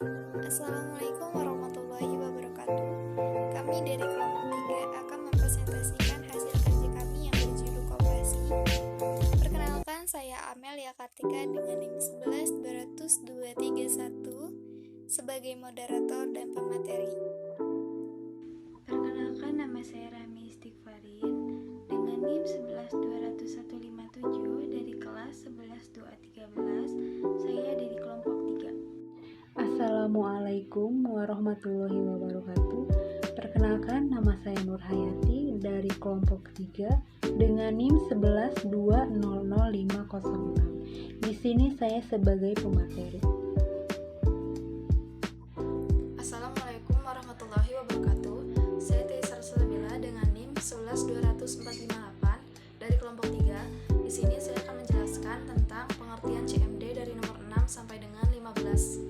Assalamualaikum warahmatullahi wabarakatuh. Kami dari kelompok 3 akan mempresentasikan hasil kerja kami yang berjudul koperasi. Perkenalkan, saya Amelia Kartika dengan NIM 1120231 sebagai moderator dan pemateri. Perkenalkan, nama saya Rahmi Istighfarin dengan NIM 1120157 dari kelas 11-2-13. Saya dari kelompok 3. Assalamualaikum warahmatullahi wabarakatuh. Perkenalkan, nama saya Nur Hayati dari kelompok 3 dengan NIM 112000506. Di sini saya sebagai pemateri. Assalamualaikum warahmatullahi wabarakatuh. Saya Tiesar Salabila dengan NIM 1120458 dari kelompok 3. Di sini saya akan menjelaskan tentang pengertian CMD dari nomor 6 sampai dengan 15.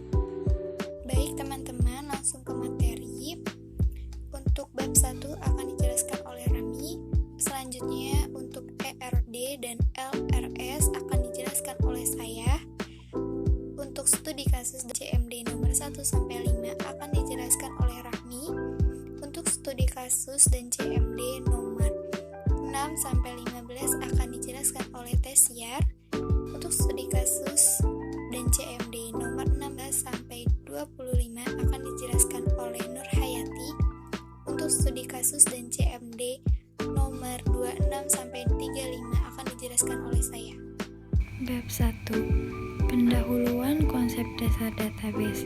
Baik teman-teman, langsung ke materi. Untuk bab 1 akan dijelaskan oleh Rami. Selanjutnya untuk ERD dan LRS akan dijelaskan oleh saya. Untuk studi kasus CMD nomor 1 sampai 5 akan dijelaskan oleh Rahmi. Untuk studi kasus dan CMD nomor 6 sampai 15 akan dijelaskan oleh Tesyar. Untuk studi kasus dan CMD nomor 16 sampai 25 akan dijelaskan oleh Nur Hayati. Untuk studi kasus dan CMD nomor 26 sampai 35 akan dijelaskan oleh saya. Bab 1. Pendahuluan konsep dasar database.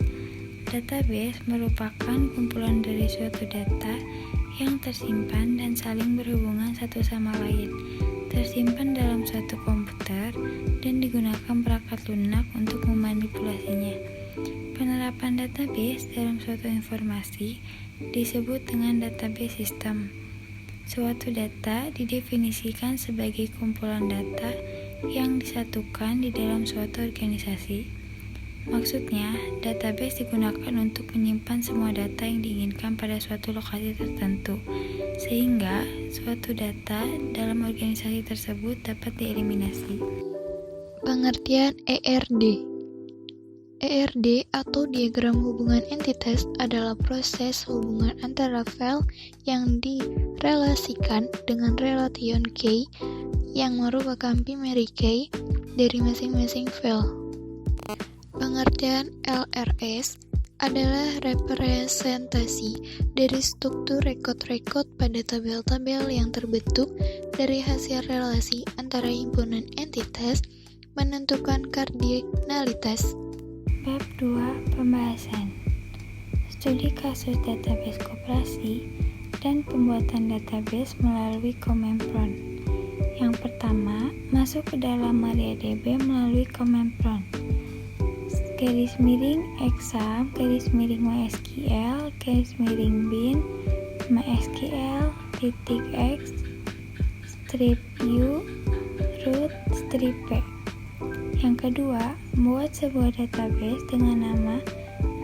Database merupakan kumpulan dari suatu data yang tersimpan dan saling berhubungan satu sama lain, tersimpan dalam suatu komputer dan digunakan perangkat lunak untuk memanipulasinya. Penerapan database dalam suatu informasi disebut dengan database system. Suatu data didefinisikan sebagai kumpulan data yang disatukan di dalam suatu organisasi. Maksudnya, database digunakan untuk menyimpan semua data yang diinginkan pada suatu lokasi tertentu, sehingga suatu data dalam organisasi tersebut dapat dieliminasi. Pengertian ERD. ERD atau diagram hubungan entitas adalah proses hubungan antara file yang direlasikan dengan relation key yang merupakan primary key dari masing-masing file. Pengertian LRS adalah representasi dari struktur rekod-rekod pada tabel-tabel yang terbentuk dari hasil relasi antara himpunan entitas menentukan kardinalitas. Bab 2. Pembahasan. Studi kasus database koperasi dan pembuatan database melalui command prompt. Yang pertama, masuk ke dalam MariaDB melalui command prompt. _exam _mysql _bin mysql .x strip u root strip p. Yang kedua, buat sebuah database dengan nama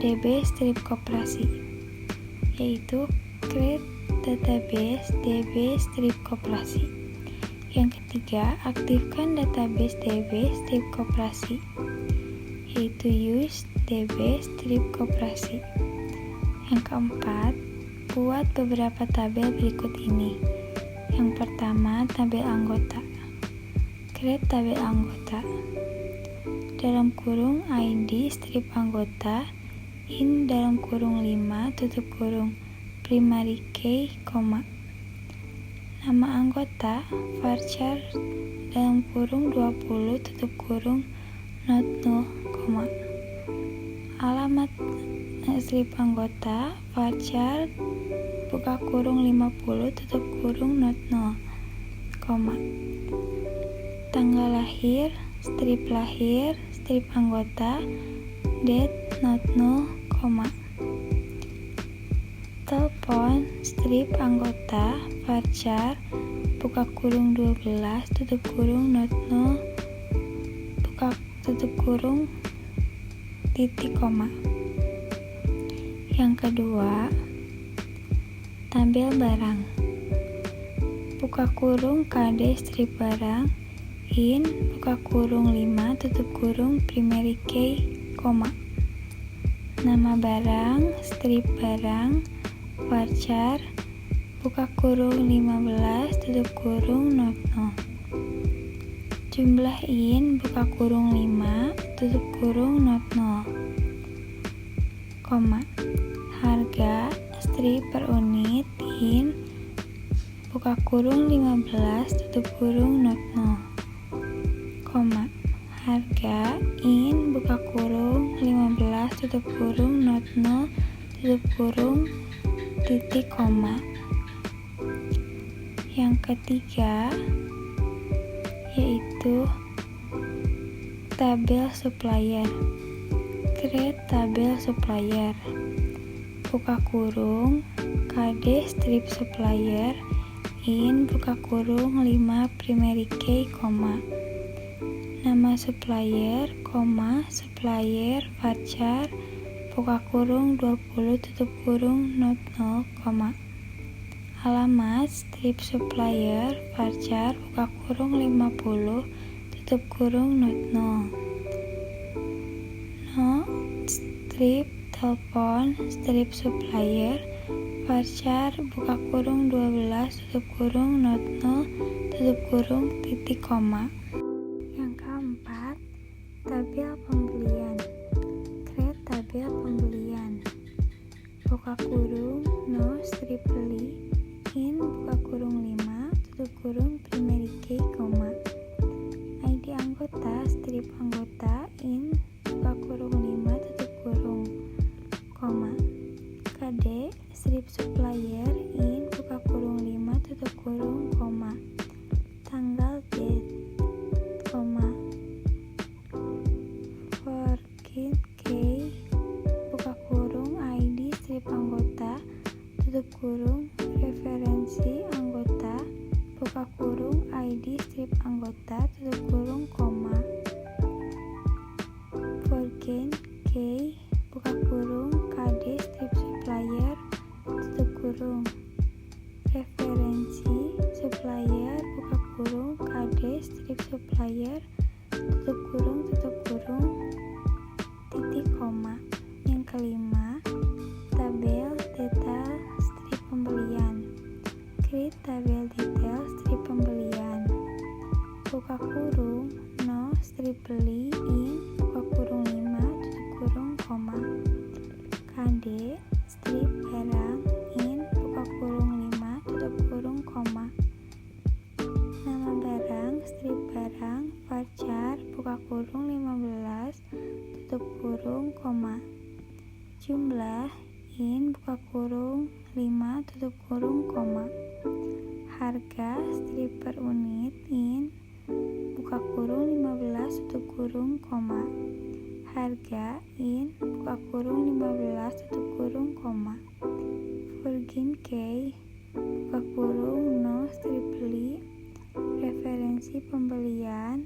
db strip koperasi, yaitu create database db strip koperasi. Yang ketiga, aktifkan database db strip koperasi, yaitu use db strip koperasi. Yang keempat, buat beberapa tabel berikut ini. Yang pertama, tabel anggota. Create tabel anggota dalam kurung ID strip anggota in dalam kurung 5 tutup kurung primary key, nama anggota varchar dalam kurung 20 tutup kurung not null, alamat strip anggota varchar buka kurung 50 tutup kurung not null, tanggal lahir strip anggota date not null, telepon strip anggota varchar buka kurung 12 tutup kurung not null buka tutup kurung titik koma. Yang kedua, tabel barang. Buka kurung kd strip barang in buka kurung 5 tutup kurung primary key, nama barang, strip barang, varchar, buka kurung 15, tutup kurung, not no. Jumlah in, buka kurung 5, tutup kurung, not no. Koma. Harga, strip per unit, in, buka kurung 15, tutup kurung, not no. Koma. Harga, in, buka kurung 15, tutup kurung, not no, tutup kurung, titik, koma. Yang ketiga yaitu tabel supplier. Create tabel supplier. Buka kurung KD strip supplier, in, buka kurung 5 primary key, koma. Nama supplier, koma, supplier, varchar, buka kurung 20, tutup kurung, not no, koma. Alamat, strip supplier, varchar, buka kurung 50, tutup kurung, not no. No, strip telepon, strip supplier, varchar, buka kurung 12, tutup kurung, not no, tutup kurung, titik, koma. Yang keempat, tabel pembelian. Create tabel pembelian. Buka kurung, no, strip beli, in, buka kurung 5, tutup kurung, primary key, koma. ID anggota, strip anggota, in, buka kurung 5, tutup kurung, koma. KD, strip supplier, in, buka kurung 5, tutup kurung, koma. Tanggal date, koma. Forkin key, buka kurung, ID strip anggota, tutup kurung, referensi anggota, buka kurung, ID strip anggota, tutup kurung, koma. Forkin key, buka kurung, KD strip supplier, tutup kurung, referensi supplier, buka kurung, KD strip supplier, tutup kurung, titik, koma. Yang kelima, tabel detail strip pembelian. Create tabel detail strip pembelian. Buka kurung, no, strip beli, in, buka kurung 5, tutup kurung, koma. KD, strip barang, in, buka kurung 5, tutup kurung, koma. Nama barang, strip barang, varchar, buka kurung 15, tutup kurung, koma. Jumlah, in, buka kurung 5, tutup kurung, koma. Harga, strip per unit, in, buka kurung 15, tutup kurung, koma. Harga, in, buka kurung 15, tutup kurung, koma. Forkin key, buka kurung, no, strip beli, referensi pembelian,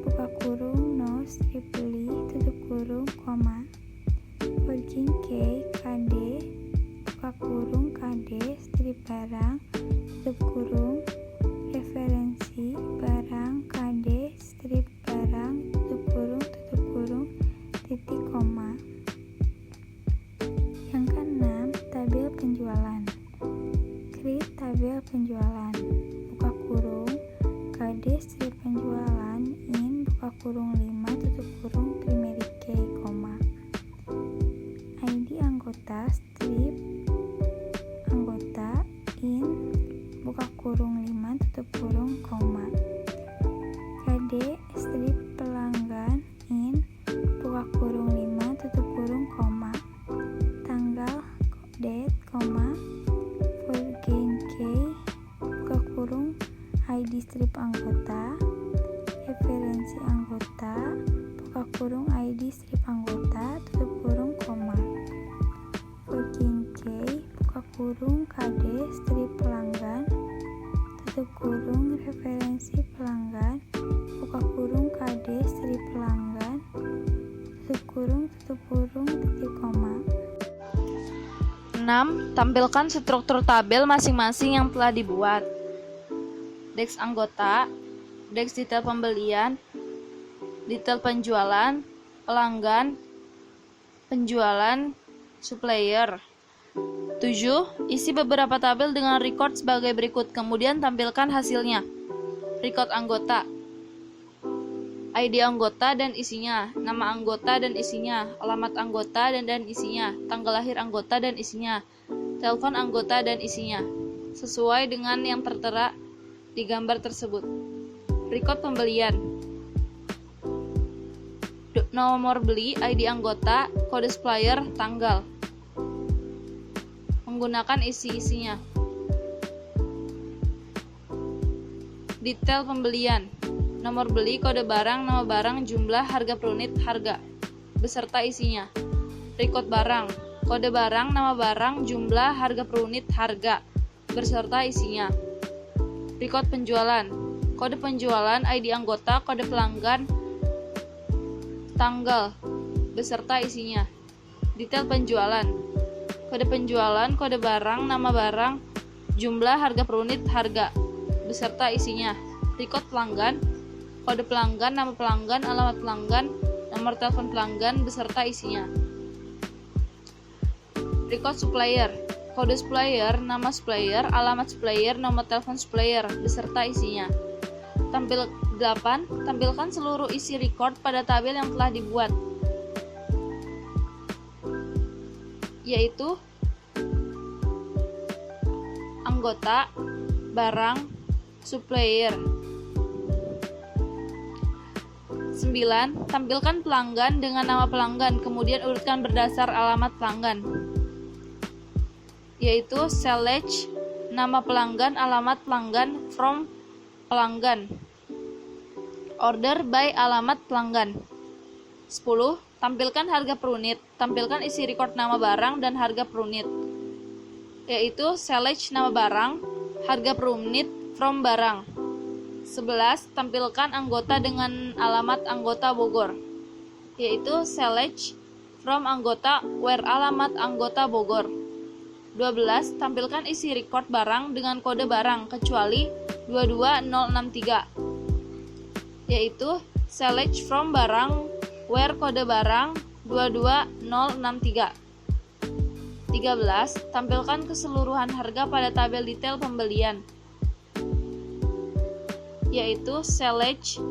buka kurung, no, strip beli, tutup kurung, koma. Forkin key, KD, buka kurung, KD, strip barang, tutup kurung, referensi barang, KD, strip barang, tutup kurung, titik, koma. Yang keenam, tabel penjualan. Create tabel penjualan. Buka kurung, KD strip penjualan, in, buka kurung 5, tutup kurung, primary key, koma. ID anggota, strip anggota, in, buka kurung 5, tutup kurung, koma. KD strip pelanggan, in, buka kurung 5, tutup kurung, koma. Tanggal, date, koma. Forkin key, buka kurung, ID strip anggota, referensi anggota, buka kurung, ID strip anggota, tutup kurung, koma. Forkin key, buka kurung, KD strip pelanggan, tutup kurung, referensi pelanggan, buka kurung, KD strip pelanggan, tutup kurung, titik, koma. 6. Tampilkan struktur tabel masing-masing yang telah dibuat. Deks anggota, deks detail pembelian, detail penjualan, pelanggan, penjualan, supplier. 7. Isi beberapa tabel dengan record sebagai berikut, kemudian tampilkan hasilnya. Record anggota, ID anggota dan isinya, nama anggota dan isinya, alamat anggota dan isinya, tanggal lahir anggota dan isinya, telepon anggota dan isinya, sesuai dengan yang tertera di gambar tersebut. Record pembelian, nomor beli, ID anggota, kode supplier, tanggal. Menggunakan isi-isinya. Detail pembelian, nomor beli, kode barang, nama barang, jumlah, harga per unit, harga, beserta isinya. Record barang, kode barang, nama barang, jumlah, harga per unit, harga, beserta isinya. Record penjualan, kode penjualan, ID anggota, kode pelanggan, tanggal, beserta isinya. Detail penjualan, kode penjualan, kode barang, nama barang, jumlah, harga per unit, harga, beserta isinya. Record pelanggan, kode pelanggan, nama pelanggan, alamat pelanggan, nomor telepon pelanggan, beserta isinya. Record supplier, kode supplier, nama supplier, alamat supplier, nomor telepon supplier, beserta isinya. 8. Tampilkan seluruh isi record pada tabel yang telah dibuat, yaitu anggota, barang, supplier. 9. Tampilkan pelanggan dengan nama pelanggan, kemudian urutkan berdasar alamat pelanggan, yaitu select nama pelanggan, alamat pelanggan, from pelanggan, order by alamat pelanggan. 10. Tampilkan harga per unit. Tampilkan isi record nama barang dan harga per unit, yaitu select nama barang, harga per unit, from barang. 11. Tampilkan anggota dengan alamat anggota Bogor, yaitu select from anggota where alamat anggota Bogor. 12. Tampilkan isi record barang dengan kode barang kecuali 22063, yaitu select from barang where kode barang 22063. 13. Tampilkan keseluruhan harga pada tabel detail pembelian, yaitu select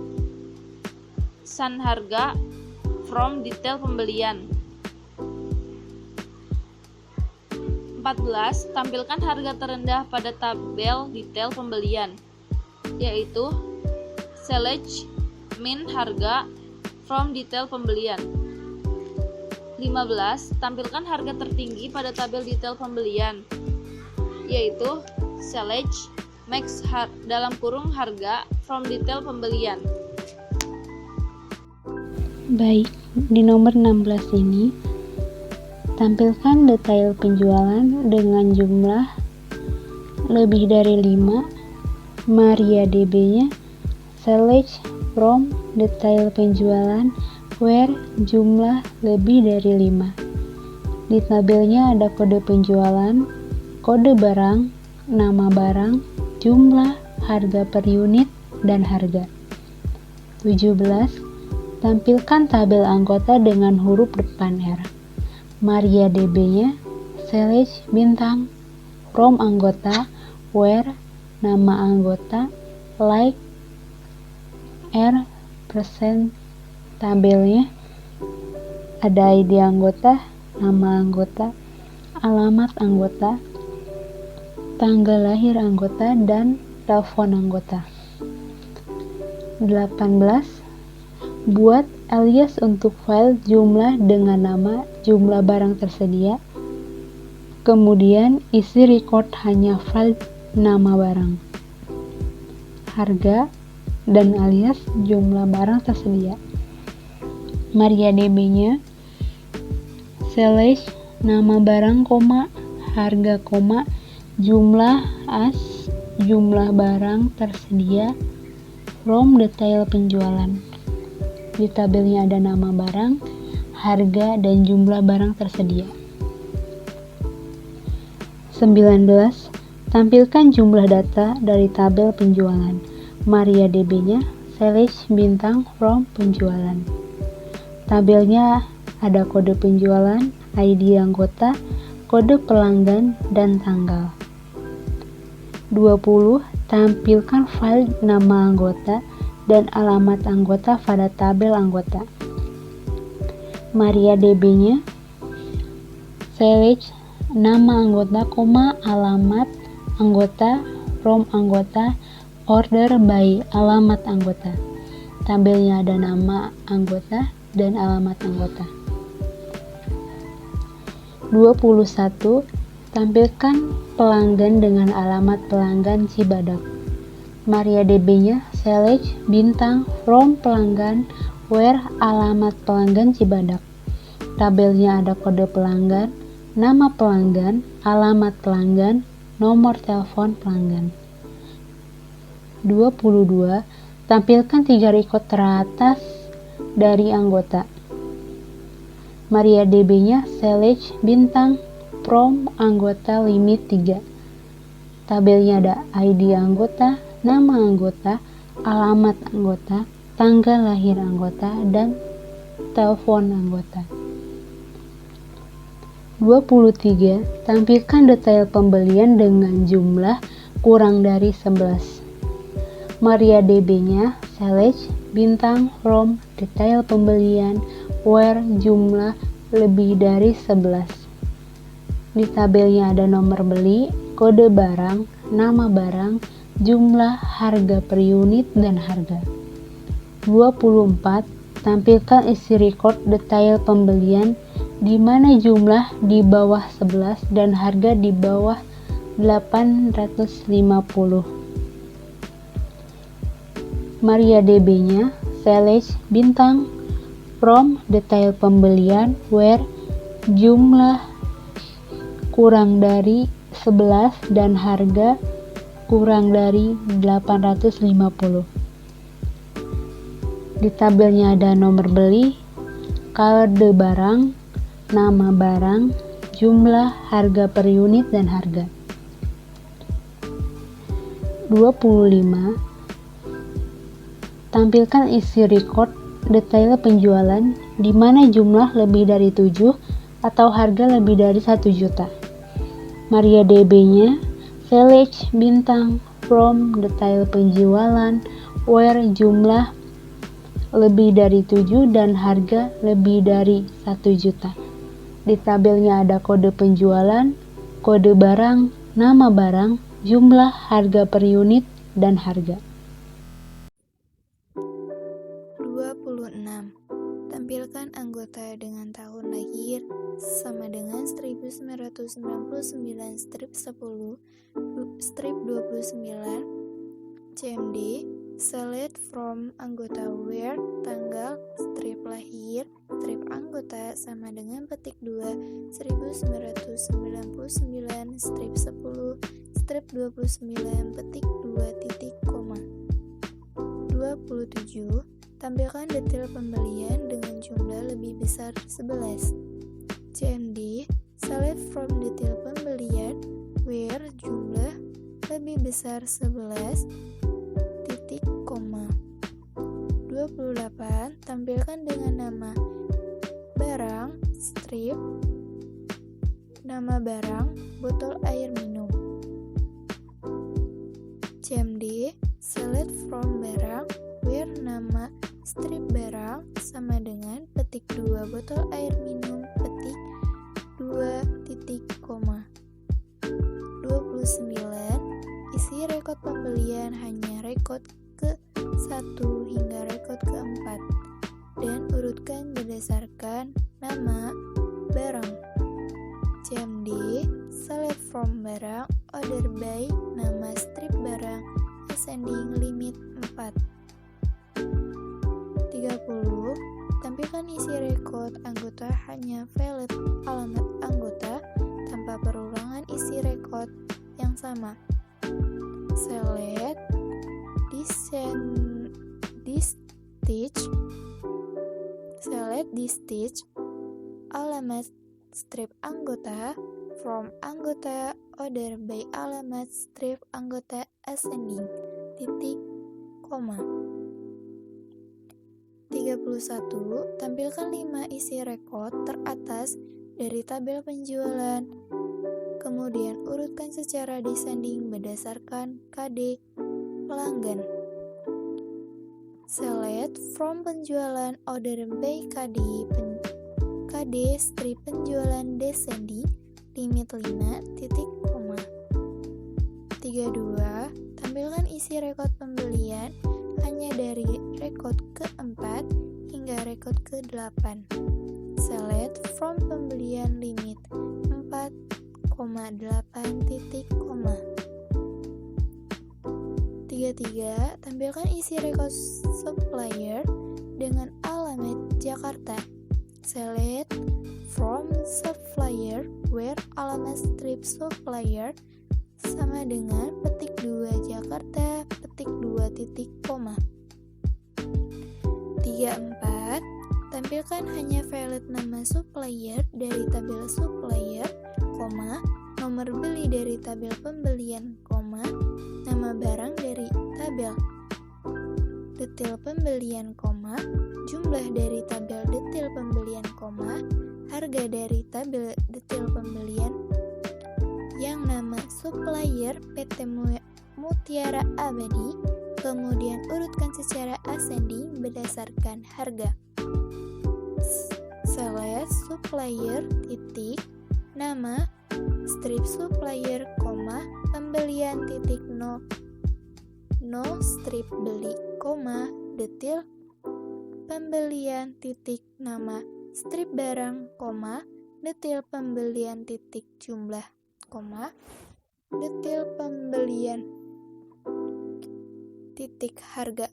san harga from detail pembelian. 14. Tampilkan harga terendah pada tabel detail pembelian, yaitu select min harga from detail pembelian. 15. Tampilkan harga tertinggi pada tabel detail pembelian, yaitu select max dalam kurung harga from detail pembelian. Baik, di nomor 16 ini tampilkan detail penjualan dengan jumlah lebih dari 5, MariaDB-nya select from detail penjualan where jumlah lebih dari 5. Di tabelnya ada kode penjualan, kode barang, nama barang, jumlah, harga per unit, dan harga. 17. Tampilkan tabel anggota dengan huruf depan R. MariaDB-nya select bintang from anggota where nama anggota like R persen. Tabelnya ada ID anggota, nama anggota, alamat anggota, tanggal lahir anggota, dan telepon anggota. 18. Buat alias untuk file jumlah dengan nama jumlah barang tersedia, kemudian isi record hanya file nama barang, harga, dan alias jumlah barang tersedia. MariaDB-nya select nama barang, harga, jumlah as jumlah barang tersedia from detail penjualan. Di tabelnya ada nama barang, harga, dan jumlah barang tersedia. 19. Tampilkan jumlah data dari tabel penjualan. MariaDB-nya select bintang from penjualan. Tabelnya ada kode penjualan, ID anggota, kode pelanggan, dan tanggal. 20. Tampilkan file nama anggota dan alamat anggota pada tabel anggota. MariaDB-nya select nama anggota, alamat anggota, from anggota, order by alamat anggota. Tabelnya ada nama anggota dan alamat anggota. 21. Tampilkan pelanggan dengan alamat pelanggan Cibadak. MariaDB-nya select bintang from pelanggan where alamat pelanggan Cibadak. Tabelnya ada kode pelanggan, nama pelanggan, alamat pelanggan, nomor telepon pelanggan. 22. Tampilkan 3 record teratas dari anggota. MariaDB-nya select bintang from anggota limit 3. Tabelnya ada ID anggota, nama anggota, alamat anggota, tanggal lahir anggota, dan telepon anggota. 23. Tampilkan detail pembelian dengan jumlah kurang dari 11. MariaDB-nya select bintang from detail pembelian where jumlah lebih dari 11. Di tabelnya ada nomor beli, kode barang, nama barang, jumlah, harga per unit, dan harga. 24. Tampilkan isi record detail pembelian di mana jumlah di bawah 11 dan harga di bawah 850. MariaDB-nya select bintang from detail pembelian where jumlah kurang dari 11 dan harga kurang dari 850. Di tabelnya ada nomor beli, kode barang, nama barang, jumlah, harga per unit, dan harga. 25. Tampilkan isi record detail penjualan di mana jumlah lebih dari 7 atau harga lebih dari 1 juta. MariaDB-nya select bintang from detail penjualan where jumlah lebih dari 7 dan harga lebih dari 1 juta. Di tabelnya ada kode penjualan, kode barang, nama barang, jumlah, harga per unit, dan harga. 26. Tampilkan anggota dengan tahun lahir sama dengan 1999 strip 10 strip 29 CMD select from anggota where tanggal strip lahir strip anggota sama dengan petik 2 1999 strip 10 strip 29 petik 2 titik koma. 27. Tampilkan detail pembelian dengan jumlah lebih besar 11. CMD select from detail pembelian where jumlah lebih besar 11 titik koma. 28. Tampilkan dengan nama barang strip nama barang botol air minum. CMD select from barang where nama strip barang sama dengan petik 2 botol air minum petik 2 titik koma. 29. Isi rekod pembelian hanya rekod ke-1 hingga rekod ke-4 dan urutkan berdasarkan nama barang. CMD select from barang order by nama strip barang ascending limit 4. 30. Tampilkan isi rekod anggota hanya valid alamat anggota tanpa perulangan isi rekod yang sama. Select this stage alamat strip anggota from anggota order by alamat strip anggota ascending titik koma. 31. 31. Tampilkan 5 isi rekod teratas dari tabel penjualan. Kemudian urutkan secara descending berdasarkan KD pelanggan. Select from penjualan order by KD strip penjualan descending limit 5 titik koma. 32. Tampilkan isi rekod pembelian hanya dari rekod ke-4 hingga rekod ke-8. Select from pembelian limit 4,8 titik koma. 33. Tampilkan isi rekod supplier dengan alamat Jakarta. Select from supplier where alamat strip supplier sama dengan petik 2 Jakarta, petik 2 titik koma. 34. Tampilkan hanya valid nama supplier dari tabel supplier, nomor beli dari tabel pembelian, nama barang dari tabel detail pembelian, jumlah dari tabel detail pembelian, harga dari tabel detail pembelian yang nama supplier PT Mutiara Abadi, kemudian urutkan secara ascending berdasarkan harga. Select supplier titik nama strip supplier, pembelian titik no strip beli, detail pembelian titik nama strip barang, detail pembelian titik jumlah, detail pembelian titik harga.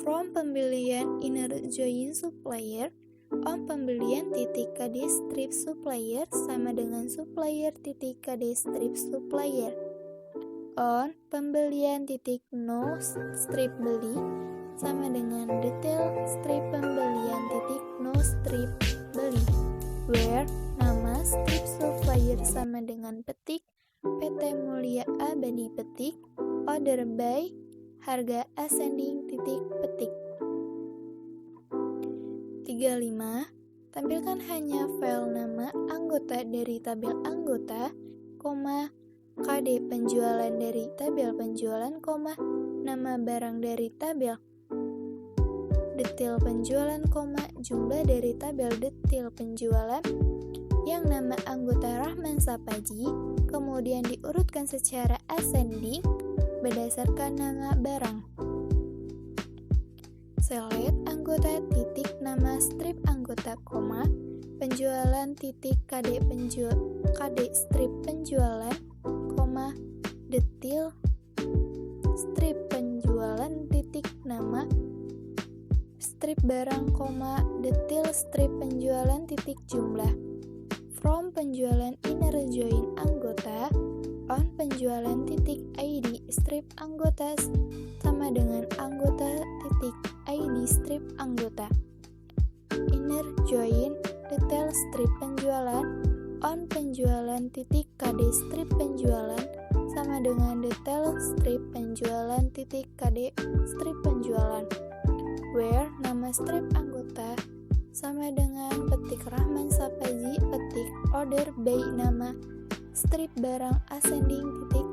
From pembelian inner join supplier on pembelian titik KD strip supplier sama dengan supplier titik KD strip supplier. On pembelian titik no strip beli sama dengan detail strip pembelian titik no strip beli. Where nama strip supplier sama dengan petik PT Mulia Abadi petik order by harga ascending titik petik. 35. Tampilkan hanya file nama anggota dari tabel anggota, KD penjualan dari tabel penjualan, nama barang dari tabel detail penjualan, jumlah dari tabel detail penjualan yang nama anggota Rahman Sapaji, kemudian diurutkan secara ascending berdasarkan nama barang. Select anggota titik nama strip anggota, penjualan titik KD strip penjualan, detail strip penjualan titik nama strip barang, detail strip penjualan titik jumlah. From penjualan inner join anggota on penjualan titik ID strip anggota sama dengan anggota titik ID strip anggota. Inner join detail strip penjualan on penjualan titik KD strip penjualan sama dengan detail strip penjualan titik KD strip penjualan. Where nama strip anggota sama dengan petik Rahman Sapaji petik order by nama strip barang ascending titik